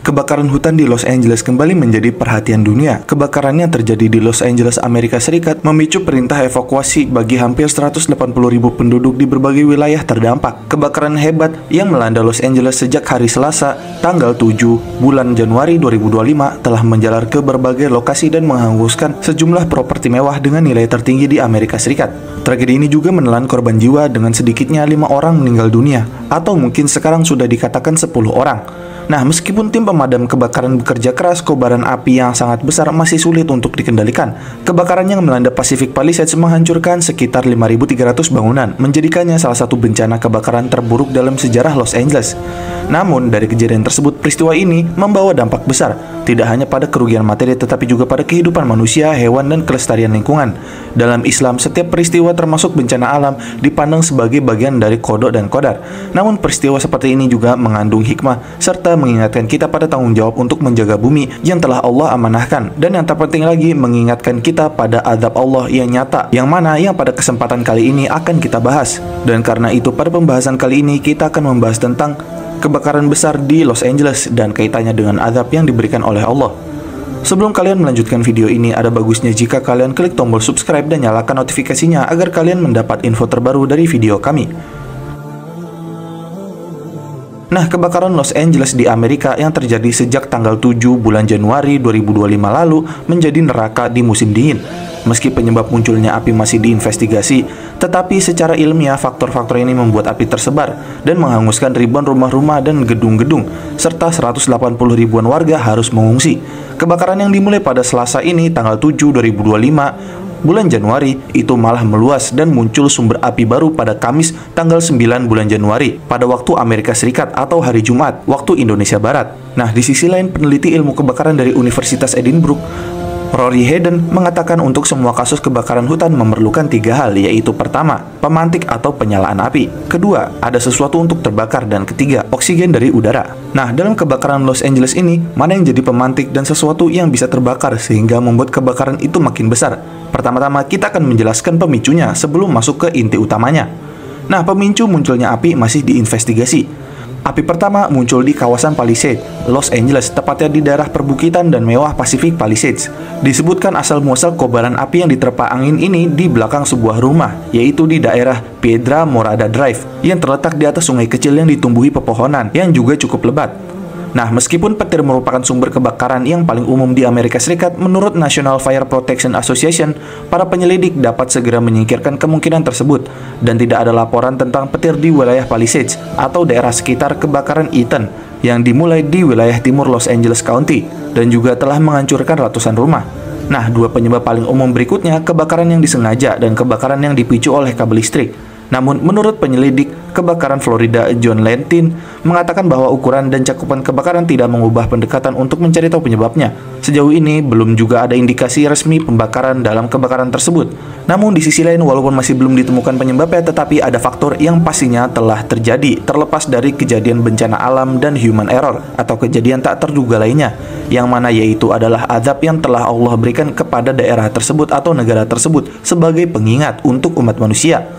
Kebakaran hutan di Los Angeles kembali menjadi perhatian dunia. Kebakaran yang terjadi di Los Angeles, Amerika Serikat memicu perintah evakuasi bagi hampir 180.000 penduduk di berbagai wilayah terdampak. Kebakaran hebat yang melanda Los Angeles sejak hari Selasa, tanggal 7 bulan Januari 2025 telah menjalar ke berbagai lokasi dan menghanguskan sejumlah properti mewah dengan nilai tertinggi di Amerika Serikat. Tragedi ini juga menelan korban jiwa dengan sedikitnya 5 orang meninggal dunia, atau mungkin sekarang sudah dikatakan 10 orang. Nah, meskipun tim pemadam kebakaran bekerja keras, kobaran api yang sangat besar masih sulit untuk dikendalikan. Kebakaran yang melanda Pacific Palisades menghancurkan sekitar 5.300 bangunan, menjadikannya salah satu bencana kebakaran terburuk dalam sejarah Los Angeles. Namun, dari kejadian tersebut, peristiwa ini membawa dampak besar, tidak hanya pada kerugian materi tetapi juga pada kehidupan manusia, hewan, dan kelestarian lingkungan. Dalam Islam, setiap peristiwa termasuk bencana alam dipandang sebagai bagian dari qada dan qadar. Namun, peristiwa seperti ini juga mengandung hikmah serta mengingatkan kita pada tanggung jawab untuk menjaga bumi yang telah Allah amanahkan, dan yang terpenting lagi mengingatkan kita pada azab Allah yang nyata, yang mana yang pada kesempatan kali ini akan kita bahas. Dan karena itu pada pembahasan kali ini kita akan membahas tentang kebakaran besar di Los Angeles dan kaitannya dengan azab yang diberikan oleh Allah. Sebelum kalian melanjutkan video ini, ada bagusnya jika kalian klik tombol subscribe dan nyalakan notifikasinya agar kalian mendapat info terbaru dari video kami. Nah, kebakaran Los Angeles di Amerika yang terjadi sejak tanggal 7 bulan Januari 2025 lalu menjadi neraka di musim dingin. Meski penyebab munculnya api masih diinvestigasi, tetapi secara ilmiah faktor-faktor ini membuat api tersebar dan menghanguskan ribuan rumah-rumah dan gedung-gedung, serta 180 ribuan warga harus mengungsi. Kebakaran yang dimulai pada Selasa ini, tanggal 7 2025, bulan Januari, itu malah meluas dan muncul sumber api baru pada Kamis tanggal 9 bulan Januari pada waktu Amerika Serikat atau hari Jumat, waktu Indonesia Barat. Nah, di sisi lain, peneliti ilmu kebakaran dari Universitas Edinburgh, Rory Hayden, mengatakan untuk semua kasus kebakaran hutan memerlukan 3 hal, yaitu pertama, pemantik atau penyalaan api, kedua, ada sesuatu untuk terbakar, dan ketiga, oksigen dari udara. Nah, dalam kebakaran Los Angeles ini, mana yang jadi pemantik dan sesuatu yang bisa terbakar sehingga membuat kebakaran itu makin besar? Pertama-tama, kita akan menjelaskan pemicunya sebelum masuk ke inti utamanya. Nah, pemicu munculnya api masih diinvestigasi. Api pertama muncul di kawasan Palisades, Los Angeles, tepatnya di daerah perbukitan dan mewah Pacific Palisades. Disebutkan asal-muasal kobaran api yang diterpa angin ini di belakang sebuah rumah, yaitu di daerah Piedra Morada Drive, yang terletak di atas sungai kecil yang ditumbuhi pepohonan, yang juga cukup lebat. Nah, meskipun petir merupakan sumber kebakaran yang paling umum di Amerika Serikat, menurut National Fire Protection Association, para penyelidik dapat segera menyingkirkan kemungkinan tersebut, dan tidak ada laporan tentang petir di wilayah Palisades atau daerah sekitar kebakaran Eaton yang dimulai di wilayah timur Los Angeles County, dan juga telah menghancurkan ratusan rumah. Nah, dua penyebab paling umum berikutnya, kebakaran yang disengaja dan kebakaran yang dipicu oleh kabel listrik. Namun, menurut penyelidik kebakaran Florida John Lentin mengatakan bahwa ukuran dan cakupan kebakaran tidak mengubah pendekatan untuk mencari tahu penyebabnya. Sejauh ini, belum juga ada indikasi resmi pembakaran dalam kebakaran tersebut. Namun, di sisi lain, walaupun masih belum ditemukan penyebabnya, tetapi ada faktor yang pastinya telah terjadi, terlepas dari kejadian bencana alam dan human error, atau kejadian tak terduga lainnya, yang mana yaitu adalah azab yang telah Allah berikan kepada daerah tersebut atau negara tersebut sebagai pengingat untuk umat manusia.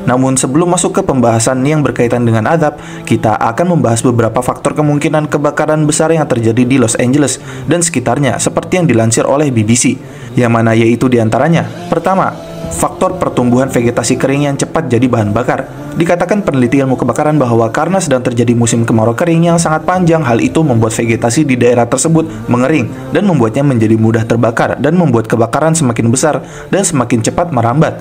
Namun sebelum masuk ke pembahasan yang berkaitan dengan azab, kita akan membahas beberapa faktor kemungkinan kebakaran besar yang terjadi di Los Angeles dan sekitarnya seperti yang dilansir oleh BBC, yang mana yaitu diantaranya. Pertama, faktor pertumbuhan vegetasi kering yang cepat jadi bahan bakar. Dikatakan peneliti ilmu kebakaran bahwa karena sedang terjadi musim kemarau kering yang sangat panjang, hal itu membuat vegetasi di daerah tersebut mengering dan membuatnya menjadi mudah terbakar dan membuat kebakaran semakin besar dan semakin cepat merambat.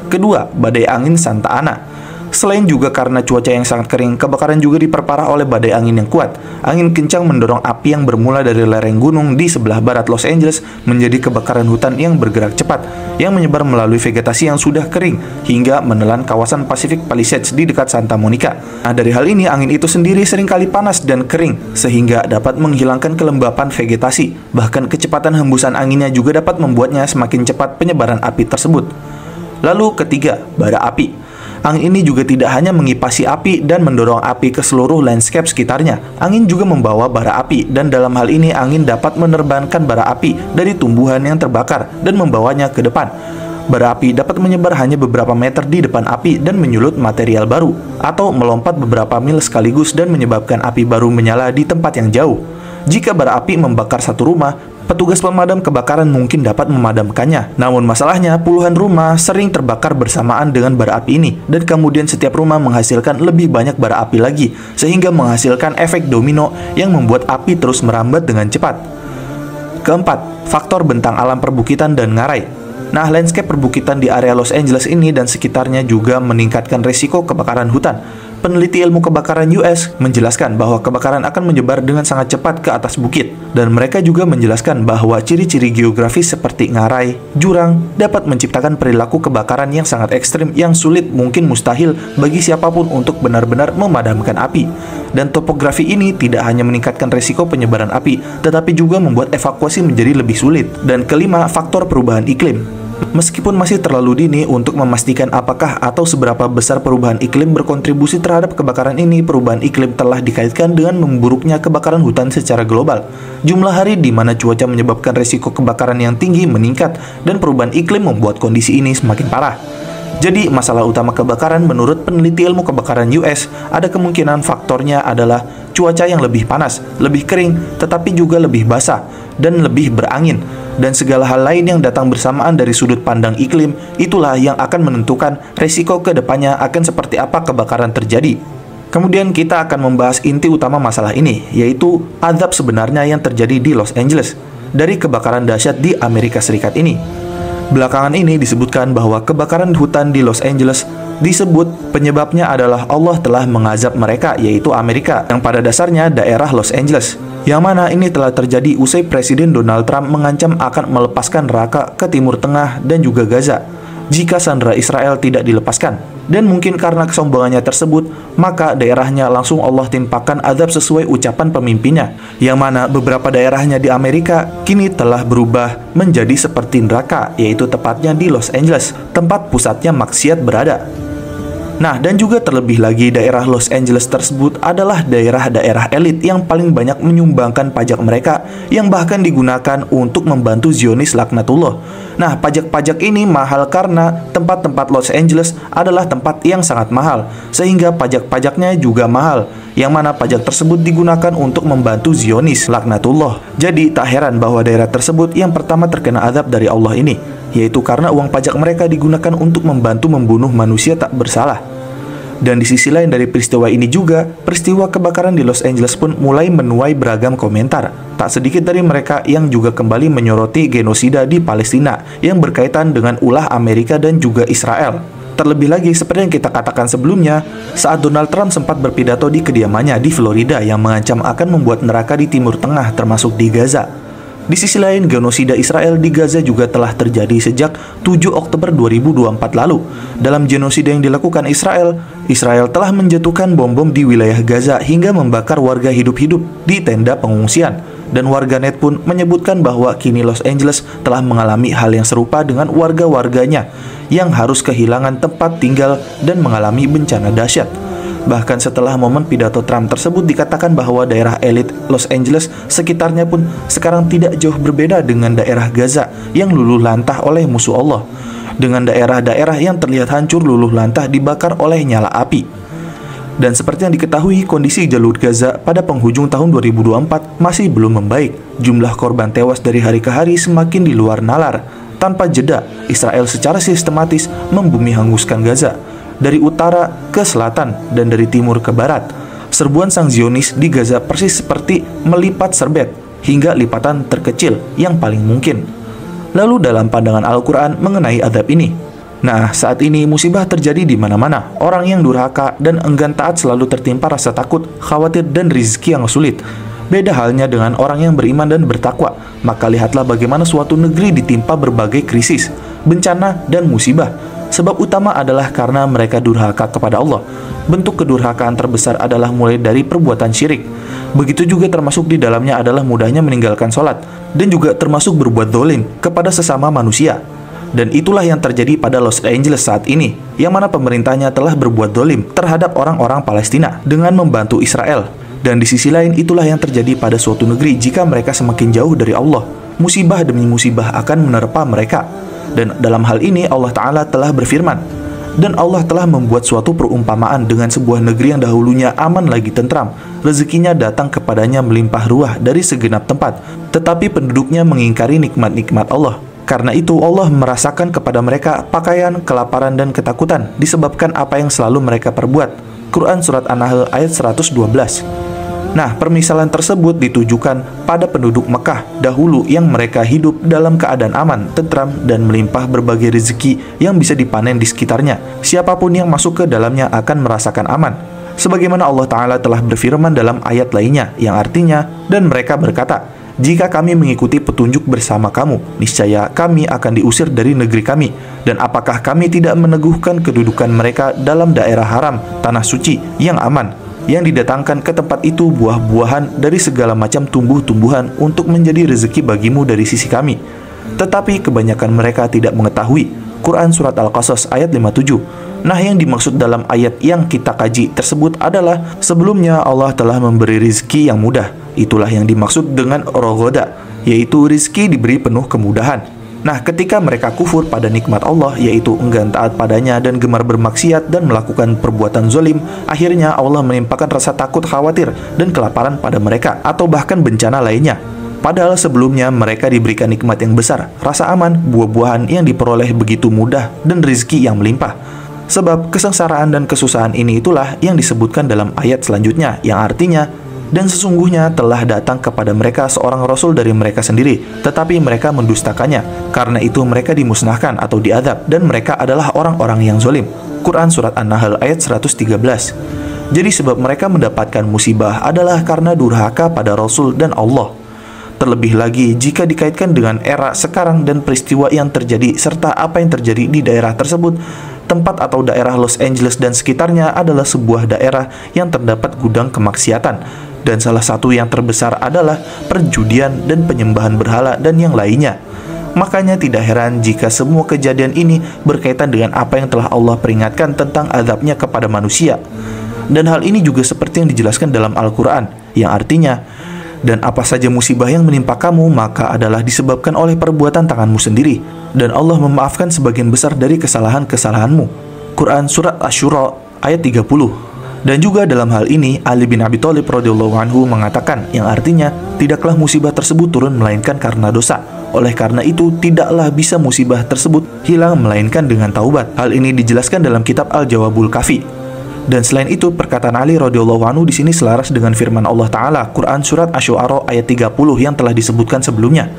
Kedua, badai angin Santa Ana. Selain juga karena cuaca yang sangat kering, kebakaran juga diperparah oleh badai angin yang kuat. Angin kencang mendorong api yang bermula dari lereng gunung di sebelah barat Los Angeles menjadi kebakaran hutan yang bergerak cepat, yang menyebar melalui vegetasi yang sudah kering hingga menelan kawasan Pacific Palisades di dekat Santa Monica. Nah, dari hal ini, angin itu sendiri seringkali panas dan kering, sehingga dapat menghilangkan kelembapan vegetasi. Bahkan kecepatan hembusan anginnya juga dapat membuatnya semakin cepat penyebaran api tersebut. Lalu ketiga, bara api. Angin ini juga tidak hanya mengipasi api dan mendorong api ke seluruh landscape sekitarnya. Angin juga membawa bara api, dan dalam hal ini angin dapat menerbangkan bara api dari tumbuhan yang terbakar dan membawanya ke depan. Bara api dapat menyebar hanya beberapa meter di depan api dan menyulut material baru, atau melompat beberapa mil sekaligus dan menyebabkan api baru menyala di tempat yang jauh. Jika bara api membakar satu rumah, petugas pemadam kebakaran mungkin dapat memadamkannya. Namun masalahnya, puluhan rumah sering terbakar bersamaan dengan bara api ini, dan kemudian setiap rumah menghasilkan lebih banyak bara api lagi, sehingga menghasilkan efek domino yang membuat api terus merambat dengan cepat. Keempat, faktor bentang alam perbukitan dan ngarai. Nah, landscape perbukitan di area Los Angeles ini dan sekitarnya juga meningkatkan risiko kebakaran hutan. Peneliti ilmu kebakaran US menjelaskan bahwa kebakaran akan menyebar dengan sangat cepat ke atas bukit. Dan mereka juga menjelaskan bahwa ciri-ciri geografis seperti ngarai, jurang, dapat menciptakan perilaku kebakaran yang sangat ekstrim yang sulit mungkin mustahil bagi siapapun untuk benar-benar memadamkan api. Dan topografi ini tidak hanya meningkatkan risiko penyebaran api, tetapi juga membuat evakuasi menjadi lebih sulit. Dan kelima, faktor perubahan iklim. Meskipun masih terlalu dini untuk memastikan apakah atau seberapa besar perubahan iklim berkontribusi terhadap kebakaran ini, perubahan iklim telah dikaitkan dengan memburuknya kebakaran hutan secara global. Jumlah hari di mana cuaca menyebabkan risiko kebakaran yang tinggi meningkat, dan perubahan iklim membuat kondisi ini semakin parah. Jadi, masalah utama kebakaran menurut peneliti ilmu kebakaran US, ada kemungkinan faktornya adalah cuaca yang lebih panas, lebih kering, tetapi juga lebih basah, dan lebih berangin. Dan segala hal lain yang datang bersamaan dari sudut pandang iklim, itulah yang akan menentukan resiko ke depannya akan seperti apa kebakaran terjadi. Kemudian kita akan membahas inti utama masalah ini, yaitu azab sebenarnya yang terjadi di Los Angeles dari kebakaran dahsyat di Amerika Serikat ini. Belakangan ini disebutkan bahwa kebakaran hutan di Los Angeles disebut penyebabnya adalah Allah telah mengazab mereka, yaitu Amerika, yang pada dasarnya daerah Los Angeles. Yang mana ini telah terjadi usai Presiden Donald Trump mengancam akan melepaskan neraka ke Timur Tengah dan juga Gaza jika sandera Israel tidak dilepaskan. Dan mungkin karena kesombongannya tersebut, maka daerahnya langsung Allah timpakan azab sesuai ucapan pemimpinnya, yang mana beberapa daerahnya di Amerika kini telah berubah menjadi seperti neraka, yaitu tepatnya di Los Angeles, tempat pusatnya maksiat berada. Nah, dan juga terlebih lagi daerah Los Angeles tersebut adalah daerah-daerah elit yang paling banyak menyumbangkan pajak mereka, yang bahkan digunakan untuk membantu Zionis laknatullah. Nah, pajak-pajak ini mahal karena tempat-tempat Los Angeles adalah tempat yang sangat mahal, sehingga pajak-pajaknya juga mahal, yang mana pajak tersebut digunakan untuk membantu Zionis laknatullah. Jadi tak heran bahwa daerah tersebut yang pertama terkena azab dari Allah ini, yaitu karena uang pajak mereka digunakan untuk membantu membunuh manusia tak bersalah. Dan di sisi lain dari peristiwa ini juga, peristiwa kebakaran di Los Angeles pun mulai menuai beragam komentar. Tak sedikit dari mereka yang juga kembali menyoroti genosida di Palestina yang berkaitan dengan ulah Amerika dan juga Israel. Terlebih lagi, seperti yang kita katakan sebelumnya, saat Donald Trump sempat berpidato di kediamannya di Florida yang mengancam akan membuat neraka di Timur Tengah termasuk di Gaza. Di sisi lain, genosida Israel di Gaza juga telah terjadi sejak 7 Oktober 2024 lalu. Dalam genosida yang dilakukan Israel telah menjatuhkan bom-bom di wilayah Gaza hingga membakar warga hidup-hidup di tenda pengungsian. Dan warganet pun menyebutkan bahwa kini Los Angeles telah mengalami hal yang serupa dengan warga-warganya yang harus kehilangan tempat tinggal dan mengalami bencana dahsyat. Bahkan setelah momen pidato Trump tersebut dikatakan bahwa daerah elit Los Angeles sekitarnya pun sekarang tidak jauh berbeda dengan daerah Gaza yang luluh lantah oleh musuh Allah, dengan daerah-daerah yang terlihat hancur luluh lantah dibakar oleh nyala api. Dan seperti yang diketahui, kondisi jalur Gaza pada penghujung tahun 2024 masih belum membaik. Jumlah korban tewas dari hari ke hari semakin di luar nalar. Tanpa jeda, Israel secara sistematis membumi hanguskan Gaza dari utara ke selatan dan dari timur ke barat. Serbuan sang Zionis di Gaza persis seperti melipat serbet hingga lipatan terkecil yang paling mungkin. Lalu dalam pandangan Al-Quran mengenai azab ini, nah saat ini musibah terjadi di mana-mana. Orang yang durhaka dan enggan taat selalu tertimpa rasa takut, khawatir, dan rizki yang sulit. Beda halnya dengan orang yang beriman dan bertakwa. Maka lihatlah bagaimana suatu negeri ditimpa berbagai krisis, bencana, dan musibah. Sebab utama adalah karena mereka durhaka kepada Allah. Bentuk kedurhakaan terbesar adalah mulai dari perbuatan syirik. Begitu juga termasuk di dalamnya adalah mudahnya meninggalkan sholat, dan juga termasuk berbuat dolim kepada sesama manusia. Dan itulah yang terjadi pada Los Angeles saat ini, yang mana pemerintahnya telah berbuat dolim terhadap orang-orang Palestina dengan membantu Israel. Dan di sisi lain itulah yang terjadi pada suatu negeri jika mereka semakin jauh dari Allah. Musibah demi musibah akan menerpa mereka. Dan dalam hal ini Allah Ta'ala telah berfirman, dan Allah telah membuat suatu perumpamaan dengan sebuah negeri yang dahulunya aman lagi tentram, rezekinya datang kepadanya melimpah ruah dari segenap tempat, tetapi penduduknya mengingkari nikmat-nikmat Allah. Karena itu Allah merasakan kepada mereka pakaian, kelaparan, dan ketakutan disebabkan apa yang selalu mereka perbuat. Quran Surat An-Nahl ayat 112. Nah, permisalan tersebut ditujukan pada penduduk Mekah dahulu yang mereka hidup dalam keadaan aman, tentram, dan melimpah berbagai rezeki yang bisa dipanen di sekitarnya. Siapapun yang masuk ke dalamnya akan merasakan aman. Sebagaimana Allah Ta'ala telah berfirman dalam ayat lainnya, yang artinya, dan mereka berkata, "Jika kami mengikuti petunjuk bersama kamu, niscaya kami akan diusir dari negeri kami. Dan apakah kami tidak meneguhkan kedudukan mereka dalam daerah haram, tanah suci, yang aman, yang didatangkan ke tempat itu buah-buahan dari segala macam tumbuh-tumbuhan untuk menjadi rezeki bagimu dari sisi kami. Tetapi kebanyakan mereka tidak mengetahui." Quran Surat Al-Qasas ayat 57. Nah, yang dimaksud dalam ayat yang kita kaji tersebut adalah sebelumnya Allah telah memberi rizki yang mudah. Itulah yang dimaksud dengan rogoda, yaitu rizki diberi penuh kemudahan. Nah, ketika mereka kufur pada nikmat Allah, yaitu enggan taat padanya dan gemar bermaksiat dan melakukan perbuatan zolim, akhirnya Allah menimpakan rasa takut, khawatir, dan kelaparan pada mereka, atau bahkan bencana lainnya. Padahal sebelumnya mereka diberikan nikmat yang besar, rasa aman, buah-buahan yang diperoleh begitu mudah, dan rezeki yang melimpah. Sebab kesengsaraan dan kesusahan ini itulah yang disebutkan dalam ayat selanjutnya, yang artinya, dan sesungguhnya telah datang kepada mereka seorang rasul dari mereka sendiri, tetapi mereka mendustakannya. Karena itu mereka dimusnahkan atau diadab, dan mereka adalah orang-orang yang zalim. Quran Surat An-Nahl ayat 113. Jadi sebab mereka mendapatkan musibah adalah karena durhaka pada Rasul dan Allah. Terlebih lagi jika dikaitkan dengan era sekarang dan peristiwa yang terjadi serta apa yang terjadi di daerah tersebut. Tempat atau daerah Los Angeles dan sekitarnya adalah sebuah daerah yang terdapat gudang kemaksiatan, dan salah satu yang terbesar adalah perjudian dan penyembahan berhala dan yang lainnya. Makanya tidak heran jika semua kejadian ini berkaitan dengan apa yang telah Allah peringatkan tentang azabnya kepada manusia. Dan hal ini juga seperti yang dijelaskan dalam Al-Quran, yang artinya, dan apa saja musibah yang menimpa kamu, maka adalah disebabkan oleh perbuatan tanganmu sendiri, dan Allah memaafkan sebagian besar dari kesalahan-kesalahanmu. Quran Surat Asy-Syura ayat 30. Dan juga dalam hal ini, Ali bin Abi Thalib radhiyallahu anhu mengatakan, yang artinya, tidaklah musibah tersebut turun melainkan karena dosa. Oleh karena itu, tidaklah bisa musibah tersebut hilang melainkan dengan taubat. Hal ini dijelaskan dalam kitab Al-Jawabul Kafi. Dan selain itu, perkataan Ali radhiyallahu anhu di sini selaras dengan firman Allah Ta'ala, Quran Surat Asy-Syu'ara ayat 30 yang telah disebutkan sebelumnya.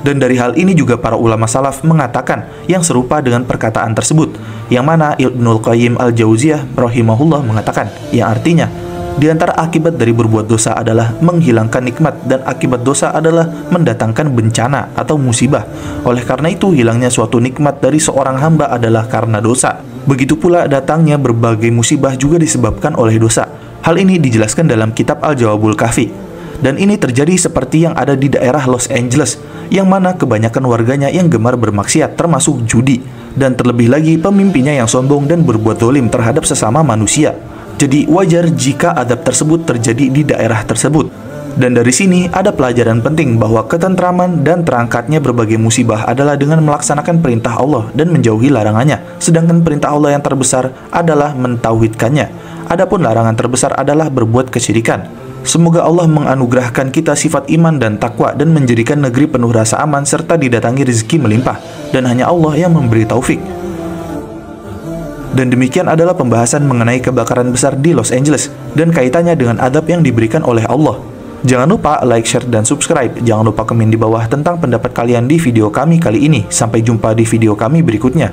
Dan dari hal ini juga para ulama salaf mengatakan yang serupa dengan perkataan tersebut, yang mana Ibnul Qayyim Al-Jauziyah rahimahullah mengatakan, yang artinya, di antara akibat dari berbuat dosa adalah menghilangkan nikmat, dan akibat dosa adalah mendatangkan bencana atau musibah. Oleh karena itu, hilangnya suatu nikmat dari seorang hamba adalah karena dosa. Begitu pula datangnya berbagai musibah juga disebabkan oleh dosa. Hal ini dijelaskan dalam kitab Al-Jawabul Kafi. Dan ini terjadi seperti yang ada di daerah Los Angeles, yang mana kebanyakan warganya yang gemar bermaksiat termasuk judi, dan terlebih lagi pemimpinnya yang sombong dan berbuat zalim terhadap sesama manusia. Jadi wajar jika azab tersebut terjadi di daerah tersebut. Dan dari sini ada pelajaran penting bahwa ketentraman dan terangkatnya berbagai musibah adalah dengan melaksanakan perintah Allah dan menjauhi larangannya. Sedangkan perintah Allah yang terbesar adalah mentauhidkannya. Adapun larangan terbesar adalah berbuat kesyirikan. Semoga Allah menganugerahkan kita sifat iman dan takwa dan menjadikan negeri penuh rasa aman serta didatangi rezeki melimpah. Dan hanya Allah yang memberi taufik. Dan demikian adalah pembahasan mengenai kebakaran besar di Los Angeles dan kaitannya dengan adab yang diberikan oleh Allah. Jangan lupa like, share, dan subscribe. Jangan lupa komen di bawah tentang pendapat kalian di video kami kali ini. Sampai jumpa di video kami berikutnya.